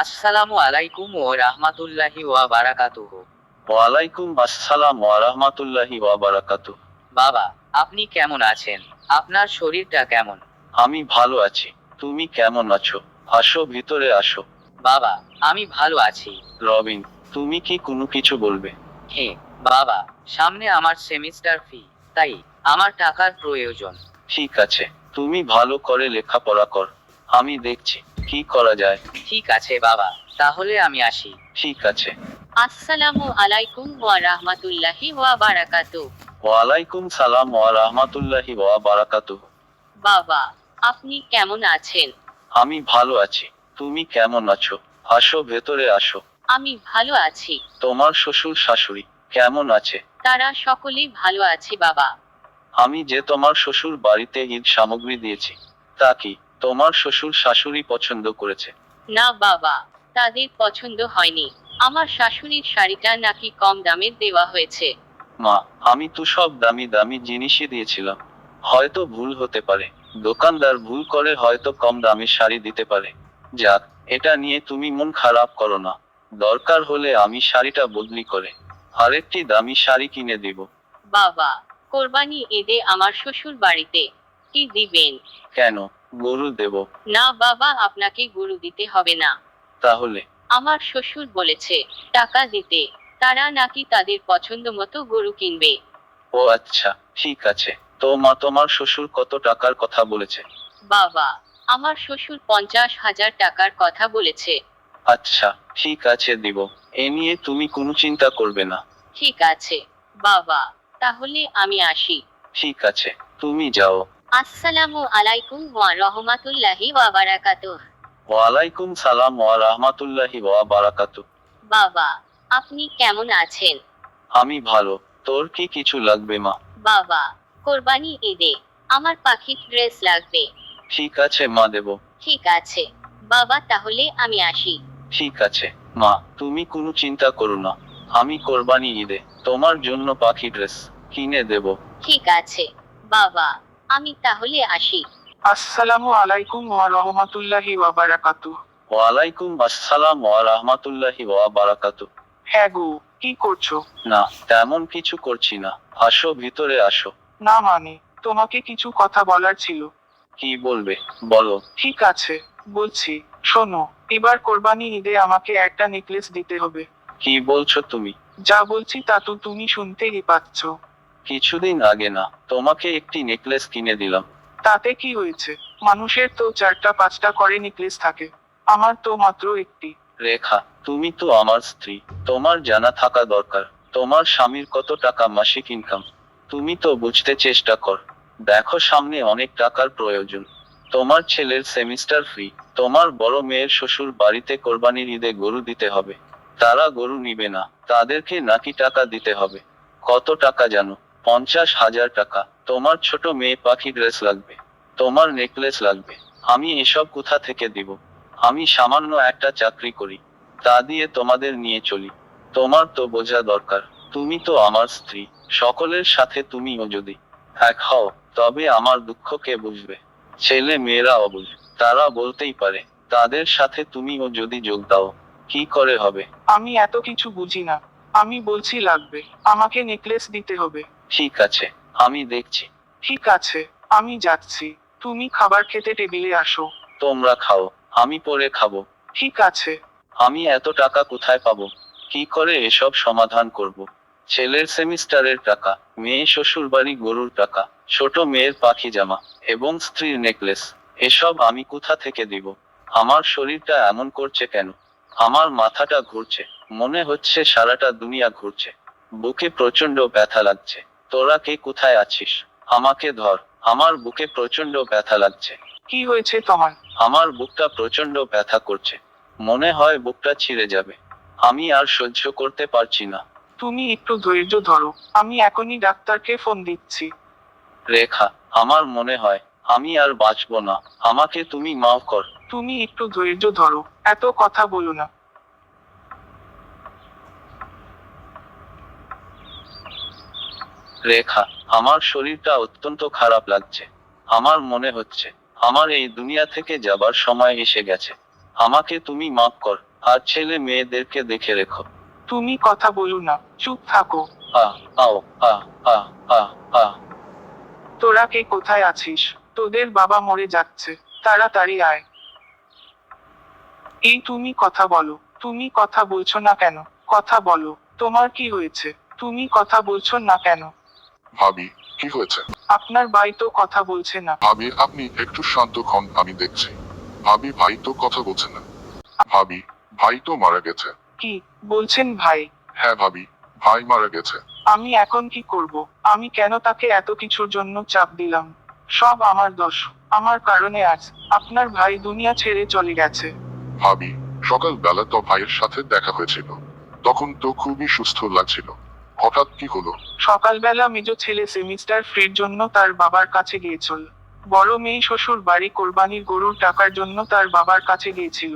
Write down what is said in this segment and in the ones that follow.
আসসালামু আলাইকুম ওয়া রাহমাতুল্লাহি ওয়া বারাকাতুহু। ওয়ালাইকুম আসসালাম ওয়া রাহমাতুল্লাহি ওয়া বারাকাতুহু। বাবা, আপনি কেমন আছেন? আপনার শরীরটা কেমন? আমি ভালো আছি। তুমি কেমন আছো? আসো ভিতরে আসো। বাবা, আমি ভালো আছি। রবিন, তুমি কি কোনো কিছু বলবে? হে বাবা, সামনে আমার সেমিস্টার ফি, তাই আমার টাকার প্রয়োজন। ঠিক আছে, তুমি ভালো করে লেখাপড়া কর। আমি দেখছি কি করা যায়। ঠিক আছে বাবা, তাহলে আমি আসি। ঠিক আছে। আসসালামু আলাইকুম ওয়া রাহমাতুল্লাহি ওয়া বারাকাতুহু। ওয়ালাইকুম সালাম ওয়া রাহমাতুল্লাহি ওয়া বারাকাতুহু। বাবা, আপনি কেমন আছেন? আমি ভালো আছি। তুমি কেমন আছো? আসো ভেতরে আসো। আমি ভালো আছি। তোমার শ্বশুর শাশুড়ি কেমন আছে? তারা সকলেই ভালো আছে বাবা। আমি যে তোমার শ্বশুর বাড়িতে ঈদ সামগ্রী দিয়েছি, তা কি তোমার শ্বশুর শাশুড়ি পছন্দ করেছে? না বাবা, তাদের পছন্দ হয়নি। আমার শাশুড়ির শাড়িটা নাকি কম দামের দেওয়া হয়েছে। মা, আমি তো সব দামি দামি জিনিসই দিয়েছিলাম। হয়তো ভুল হতে পারে। দোকানদার ভুল করে হয়তো কম দামি শাড়ি দিতে পারে। যাক, এটা নিয়ে তুমি মন খারাপ করো না। দরকার হলে আমি শাড়িটা বদলি করে আরেকটি দামি শাড়ি কিনে দিব। বাবা, কোরবানি ঈদে আমার শ্বশুর বাড়িতে কি দিবেন? কেন, গরু দেব? না বাবা, আপনাকে গরু দিতে হবে না। তাহলে? আমার শ্বশুর বলেছে টাকা দিতে। তারা নাকি তাদের পছন্দ মতো গরু কিনবে। ও আচ্ছা, ঠিক আছে। তো মা, তোমার শ্বশুর কত টাকার কথা বলেছে? বাবা, আমার শ্বশুর 50,000 টাকার কথা বলেছে। আচ্ছা, ঠিক আছে, দিব। এ নিয়ে তুমি কোনো চিন্তা করবে না। ঠিক আছে বাবা, তাহলে আমি আসি। ঠিক আছে, তুমি যাও। আসসালামু আলাইকুম ওয়া রাহমাতুল্লাহি ওয়া বারাকাতুহু। ওয়ালাইকুম সালাম ওয়া রাহমাতুল্লাহি ওয়া বারাকাতুহু। বাবা, আপনি কেমন আছেন? আমি ভালো। তোর কি কিছু লাগবে মা? বাবা, কোরবানি ঈদে আমার পাখির ড্রেস লাগবে। ঠিক আছে মা, দেব। ঠিক আছে বাবা, তাহলে আমি আসি। ঠিক আছে মা, তুমি কোনো চিন্তা করো না। আমি কোরবানি ঈদে তোমার জন্য পাখি ড্রেস কিনে দেব। ঠিক আছে বাবা, আমি তাহলে আসি। আসসালামু আলাইকুম ওয়া রাহমাতুল্লাহি ওয়া বারাকাতুহু। ওয়ালাইকুম আসসালাম ওয়া রাহমাতুল্লাহি ওয়া বারাকাতুহু। হ্যাঁ গো, কি করছো? না, তেমন কিছু করছি না। আসো ভিতরে আসো। না মানে, তোমাকে কিছু কথা বলার ছিল। কি বলবে, বলো। ঠিক আছে, বলছি। শোনো, এবার কোরবানি ঈদে আমাকে একটা নেকলেস দিতে হবে। কি বলছো তুমি? যা বলছি তা তো তুমি শুনতেই পাচ্ছ। কিছুদিন আগে না তোমাকে একটি নেকলেস কিনে দিলাম? তাতে কি হয়েছে? মানুষের তো 4টা 5টা করে নেকলেস থাকে, আমার তো মাত্র একটি। রেখা, তুমি তো আমার স্ত্রী। তোমার জানা থাকা দরকার তোমার স্বামীর কত টাকা মাসিক ইনকাম। তুমি তো বুঝতে চেষ্টা কর। দেখো, সামনে অনেক টাকার প্রয়োজন। তোমার ছেলের সেমিস্টার ফি, তোমার বড় মেয়ের শ্বশুর বাড়িতে কোরবানির ঈদে গরু দিতে হবে। তারা গরু নিবে না, তাদেরকে নাকি টাকা দিতে হবে। কত টাকা জানো? 50,000 টাকা। তোমার ছোট মেয়ে পাখি ড্রেস লাগবে, তোমার নেকলেস লাগবে। আমি এসব কোথা থেকে দিব? আমি সামান্য একটা চাকরি করি, তা দিয়ে তোমাদের নিয়ে চলি। তোমার তো বোঝা দরকার, তুমি তো আমার স্ত্রী। সকলের সাথে তুমিও যদি এক হও, তবে আমার দুঃখ কে বুঝবে? ছেলে মেয়েরা অবুঝ, তারা বলতেই পারে। তাদের সাথে তুমিও যদি যোগ দাও, কি করে হবে? আমি এত কিছু বুঝি না। আমি বলছি লাগবে, আমাকে নেকলেস দিতে হবে। ঠিক আছে, আমি দেখছি। ঠিক আছে, আমি যাচ্ছি। তুমি খাবার খেতে টেবিলে আসো। তোমরা খাও, আমি পরে খাবো। ঠিক আছে। আমি এত টাকা কোথায় পাবো? কি করে এসব সমাধান করব? ছেলের সেমিস্টারের টাকা, মেয়ে শ্বশুরবাড়ি গরুর টাকা, ছোট মেয়ের পাখি জামা এবং স্ত্রীর নেকলেস, এসব আমি কোথা থেকে দিব? আমার শরীরটা এমন করছে কেন? আমার মাথাটা ঘুরছে, মনে হচ্ছে সারাটা দুনিয়া ঘুরছে। বুকে প্রচন্ড ব্যথা লাগছে। তোরা কে কোথায় আছিস? আমাকে ধর। আমার বুকে প্রচন্ড ব্যথা লাগছে। কি হয়েছে তোমার? আমার বুকটা প্রচন্ড ব্যথা করছে। মনে হয় বুকটা ছিঁড়ে যাবে। আমি আর সহ্য করতে পারছি না। তুমি একটু ধৈর্য ধরো, আমি এখনই ডাক্তারকে ফোন দিচ্ছি। রেখা, আমার মনে হয় আমি আর বাঁচবো না। আমাকে তুমি মাফ কর। তুমি একটু ধৈর্য ধরো, এত কথা বলো না। রেখা, আমার শরীরটা অত্যন্ত খারাপ লাগছে। আমার মনে হচ্ছে আমার এই দুনিয়া থেকে যাবার সময় এসে গেছে। আমাকে তুমি মাফ কর, আর ছেলে মেয়েদেরকে দেখে রেখো। তুমি কথা বলো না, চুপ থাকো। আ আও আ আ আ আ তোরা কে কোথায় আছিস? তোদের বাবা মরে যাচ্ছে, তাড়াতাড়ি আয়। এই তুমি কথা বলো, তুমি কথা বলছো না কেন? কথা বলো, তোমার কি হয়েছে? তুমি কথা বলছো না কেন? ভাবি, কি হয়েছে? আপনার ভাই তো কথা বলছে না। ভাবি, আপনি একটু শান্ত হন, আমি দেখছি। ভাবি, ভাই তো কথা বলছে না। ভাবি, ভাই তো মারা গেছে। কি বলছেন ভাই? হ্যাঁ ভাবি, ভাই মারা গেছে। আমি এখন কি করব? আমি কেন তাকে এত কিছুর জন্য চাপ দিলাম? সব আমার দোষ। আমার কারণে আজ আপনার ভাই দুনিয়া ছেড়ে চলে গেছে। ভাবি, সকালবেলা তো ভাইয়ের সাথে দেখা হয়েছিল, তখন তো খুবই সুস্থ লাগছিল। হঠাৎ কি হলো? সকালবেলা মেজো ছেলে সেমিস্টার ফ্রির জন্য তার বাবার কাছে গিয়েছিল। বড় মেয়ে শ্বশুর বাড়ি কোরবানির গরুর টাকার জন্য তার বাবার কাছে গিয়েছিল।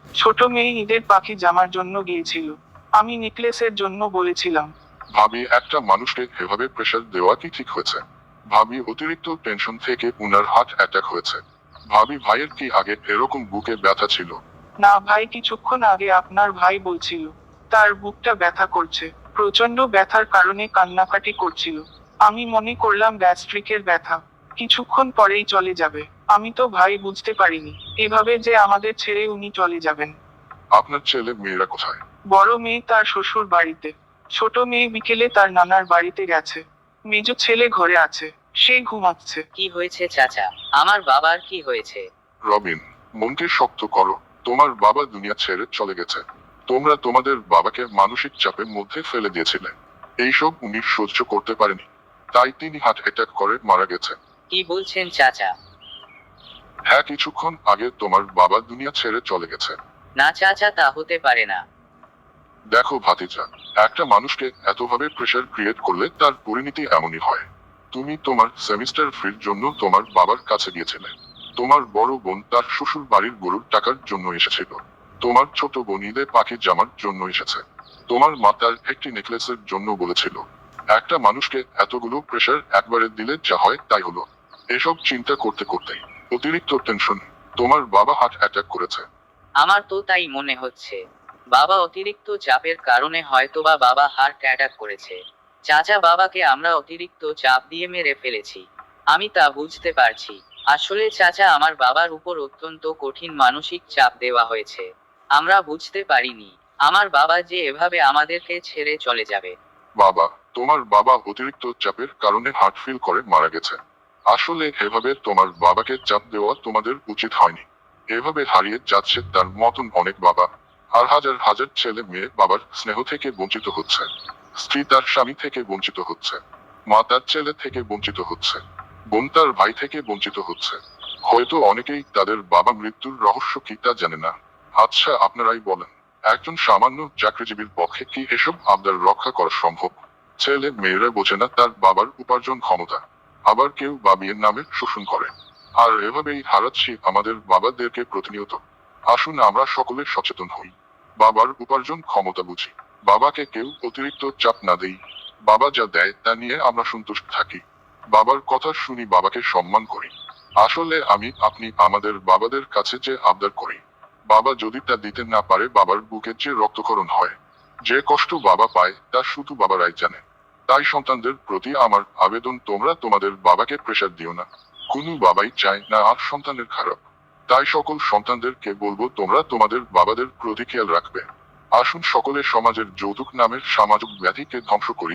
ছোট মেয়ে ঈদের পাখি জামার জন্য গিয়েছিল। আমি নেকলেসের জন্য বলেছিলাম। ভাবি, একটা মানুষকে এভাবে প্রেশার দেওয়া কি ঠিক হয়েছে? ভাবি, অতিরিক্ত টেনশন থেকে উনার হার্ট অ্যাটাক হয়েছে। ভাবি, ভাইয়ের কি আগে এরকম বুকে ব্যথা ছিল? না ভাই, কিছুক্ষণ আগে আপনার ভাই বলছিল তার বুকটা ব্যথা করছে, প্রচন্ড ব্যথার কারণে কান্নাকাটি করছিল। আমি মনে করলাম গ্যাস্ট্রিকের ব্যথা, কিছুক্ষণ পরেই চলে যাবে। আমি তো ভাই বুঝতে পারিনি এভাবে যে আমাদের ছেড়ে উনি চলে যাবেন। আপনার ছেলে মেয়েরা কোথায়? বড় মেয়ে তার শ্বশুর বাড়িতে, ছোট মেয়ে বিকেলে তার নানার বাড়িতে গেছে, মেজো ছেলে ঘরে আছে, সে ঘুমাচ্ছে। কি হয়েছে চাচা? আমার বাবার কি হয়েছে? রবিন, মনকে শক্ত করো। তোমার বাবা দুনিয়া ছেড়ে চলে গেছে। তোমরা তোমাদের বাবাকে মানসিক চাপের মধ্যে ফেলে দিয়েছিলে। এইসব উনি সহ্য করতে পারেনি, তাই তিনি হার্ট অ্যাটাক করে মারা গেছে। কি বলছেন চাচা? হ্যাঁ, কিছুক্ষণ আগে তোমার বাবা দুনিয়া ছেড়ে চলে গেছে। না চাচা, তা হতে পারে না। দেখো ভাতিজা, একটা মানুষকে এতভাবে প্রেশার ক্রিয়েট করলে তার পরিণতি এমনই হয়। তুমি তোমার সেমিস্টার ফির জন্য তোমার বাবার কাছে গিয়েছিলে। তোমার বড় বোন তার শ্বশুর বাড়ির গরুর টাকার জন্য এসেছিল। তোমার ছোট বোন ঈদের পাখি জামার জন্য এসেছে। তোমার মা তার একটি নেকলেসের জন্য বলেছিল। একটা মানুষকে এতগুলো প্রেশার একবারে দিলে যা হয় তাই হলো। এসব চিন্তা করতে করতেই অতিরিক্ত টেনশন তোমার বাবা হার্ট অ্যাটাক করেছে। আমার তো তাই মনে হচ্ছে। বাবা অতিরিক্ত চাপের কারণে হয়তোবা বাবা হার্ট অ্যাটাক করেছে। চাচা, বাবাকে আমরা অতিরিক্ত চাপ দিয়ে মেরে ফেলেছি। আমি তা বুঝতে পারছি। আসলে চাচা, আমার বাবার উপর অত্যন্ত কঠিন মানসিক চাপ দেওয়া হয়েছে। আমরা বুঝতে পারিনি আমার বাবা যে এভাবে আমাদেরকে ছেড়ে চলে যাবে। বাবা, তোমার বাবা অতিরিক্ত চাপের কারণে হার্ট ফেল করে মারা গেছে। আসলে এভাবে তোমার বাবাকে চাপ দেওয়া তোমাদের উচিত হয়নি। এভাবে হারিয়ে যাচ্ছে তার মতন অনেক বাবা। আর হাজার হাজার ছেলে মেয়ে বাবার স্নেহ থেকে বঞ্চিত হচ্ছে। স্ত্রী তার স্বামী থেকে বঞ্চিত হচ্ছে। মা তার ছেলে থেকে বঞ্চিত হচ্ছে। বোন তার ভাই থেকে বঞ্চিত হচ্ছে। হয়তো অনেকেই তাদের বাবা মৃত্যুর রহস্য কি তা জানে না। আচ্ছা, আপনারাই বলেন, একজন সামান্য চাকরিজীবীর পক্ষে কি এসব আবদার রক্ষা করা সম্ভব? ছেলে মেয়েরা বোঝে না তার বাবার উপার্জন ক্ষমতা। আবার কেউ বা বিয়ের নামে শোষণ করে। আর এভাবেই হারাচ্ছি আমাদের বাবাদেরকে প্রতিনিয়ত। আসুন আমরা সকলে সচেতন হই। বাবার উপার্জন ক্ষমতা বুঝি। বাবাকে কেউ অতিরিক্ত চাপ না দেই। বাবা যা দেয় তা নিয়ে আমরা সন্তুষ্ট থাকি। বাবার কথা শুনি, বাবাকে সম্মান করি। আসলে আপনি আমাদের বাবাদের কাছে যে আবদার করি, বাবা যদি তা দিতে না পারে বাবার বুকে যে রক্তক্ষরণ হয়, যে কষ্ট বাবা পায় তা শুধু বাবারাই জানে। তাই সন্তানদের প্রতি আমার আবেদন, তোমরা তোমাদের বাবাকে প্রেশার দিও না। কোনো বাবাই চায় না আর সন্তানের খারাপ। তাই সকল সন্তানদেরকে বলবো, তোমরা তোমাদের বাবাদের প্রতি খেয়াল রাখবে। আসুন সকলে সমাজের যৌতুক নামের সামাজিক ব্যাধিকে ধ্বংস করি।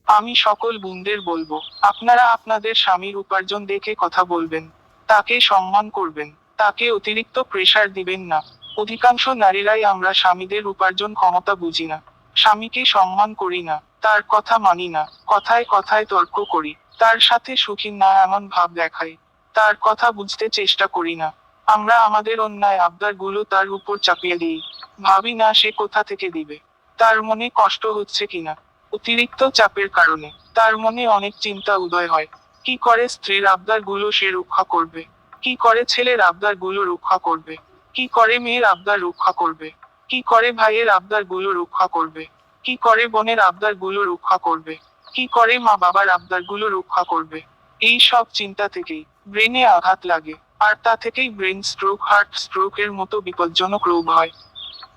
আমি সকল বোনদের বলবো, আপনারা আপনাদের স্বামীর উপার্জন দেখে কথা বলবেন, তাকে সম্মান করবেন, তাকে অতিরিক্ত প্রেসার দিবেন না। অধিকাংশ নারীরাই আমরা স্বামীদের উপার্জন ক্ষমতা বুঝি না, স্বামীকে সম্মান করি না, তার কথা মানি না, কথায় কথায় তর্ক করি, তার সাথে সুখী না এমন ভাব দেখাই, তার কথা বুঝতে চেষ্টা করি না। আমরা আমাদের অন্যায় আবদারগুলো তার উপর চাপিয়ে দিই, ভাবি না সে কোথা থেকে দিবে, তার মনে কষ্ট হচ্ছে কিনা। অতিরিক্ত চাপের কারণে তার মনে অনেক চিন্তা উদয় হয়। কি করে স্ত্রীর আবদারগুলো সে রক্ষা করবে? কি করে ছেলের আবদারগুলো রক্ষা করবে? কি করে মেয়ের আবদার রক্ষা করবে? কি করে ভাইয়ের আবদারগুলো রক্ষা করবে? কি করে বোনের আবদারগুলো রক্ষা করবে? কি করে মা বাবার আবদারগুলো রক্ষা করবে? এই সব চিন্তা থেকেই ব্রেনে আঘাত লাগে। আর তা থেকেই ব্রেন স্ট্রোক, হার্ট স্ট্রোকের মতো বিপজ্জনক রোগ হয়।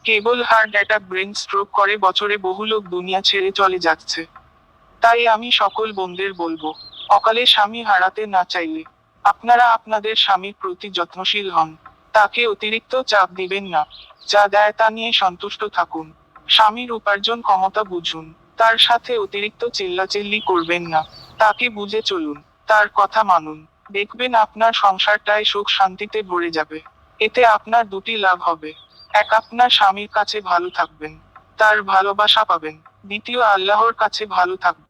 কেবল হার্ট অ্যাটাক, ব্রেন স্ট্রোক করে বছরে বহু লোক দুনিয়া ছেড়ে চলে যাচ্ছে। তাই আমি সকল বোনদের বলবো, অকালে স্বামী হারাতে না চাইলে আপনারা আপনাদের স্বামীর প্রতি যত্নশীল হন। তাকে অতিরিক্ত চাপ দিবেন না। যা দেয় তা নিয়ে সন্তুষ্ট থাকুন। স্বামীর উপার্জন ক্ষমতা বুঝুন। তার সাথে অতিরিক্ত চিল্লাচিল্লি করবেন না। তাকে বুঝে চলুন, তার কথা মানুন। দেখবেন আপনার সংসারটায় সুখ শান্তিতে ভরে যাবে। এতে আপনার দুটি লাভ হবে। এক, আপনার স্বামীর কাছে ভালো থাকবেন, তার ভালোবাসা পাবেন। দ্বিতীয়, আল্লাহর কাছে ভালো থাকবেন।